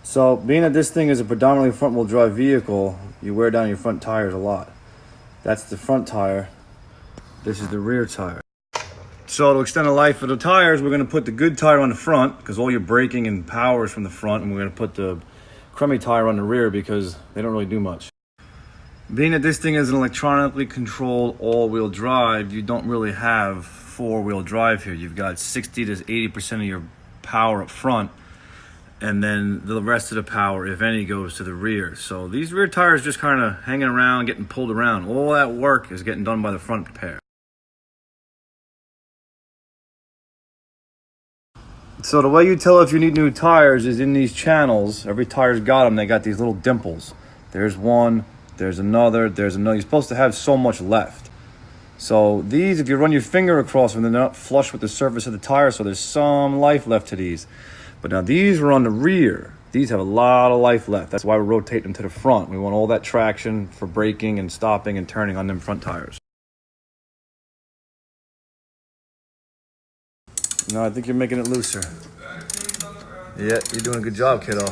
So being that this thing is a predominantly front-wheel drive vehicle, you wear down your front tires a lot. That's the front tire. This is the rear tire. So to extend the life of the tires, we're going to put the good tire on the front because all your braking and power is from the front, and we're going to put the crummy tire on the rear because they don't really do much. Being that this thing is an electronically controlled all-wheel drive, you don't really have four-wheel drive here. You've got 60 to 80% of your power up front, and then the rest of the power, if any, goes to the rear. So these rear tires just kind of hanging around, getting pulled around. All that work is getting done by the front pair. So the way you tell if you need new tires is in these channels. Every tire's got them. They got these little dimples. There's one, there's another, there's another. You're supposed to have so much left. So these, if you run your finger across them, they're not flush with the surface of the tire, so there's some life left to these. But now these are on the rear. These have a lot of life left. That's why we rotate them to the front. We want all that traction for braking and stopping and turning on them front tires. No, I think you're making it looser. Yeah, you're doing a good job, kiddo.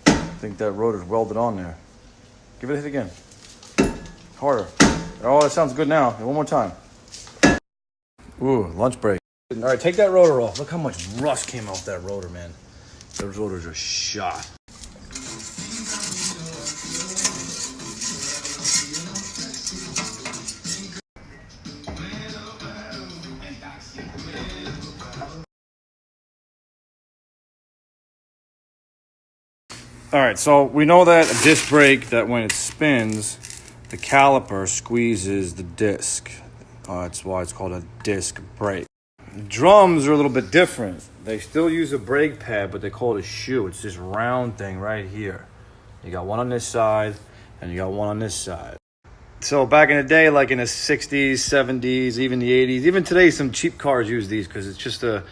I think that rotor's welded on there. Give it a hit again. Harder. Oh, that sounds good now. One more time. Ooh, lunch break. All right, take that rotor off. Look how much rust came off that rotor, man. Those rotors are shot. All right, so we know that a disc brake, that when it spins, the caliper squeezes the disc. That's why it's called a disc brake. Drums are a little bit different. They still use a brake pad, but they call it a shoe. It's this round thing right here. You got one on this side, and you got one on this side. So back in the day, like in the 60s, 70s, even the 80s, even today, some cheap cars use these because it's just a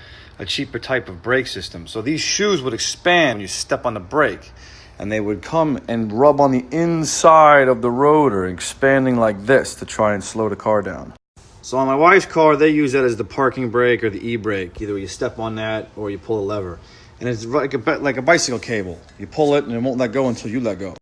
cheaper type of brake system. So these shoes would expand when you step on the brake, and they would come and rub on the inside of the rotor, expanding like this to try and slow the car down. So on my wife's car, they use that as the parking brake or the e-brake. Either you step on that or you pull a lever. And it's like a bicycle cable. You pull it and it won't let go until you let go.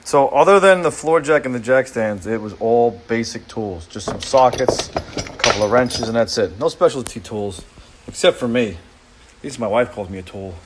So other than the floor jack and the jack stands, it was all basic tools. Just some sockets, a couple of wrenches, and that's it. No specialty tools, except for me. At least my wife calls me a tool.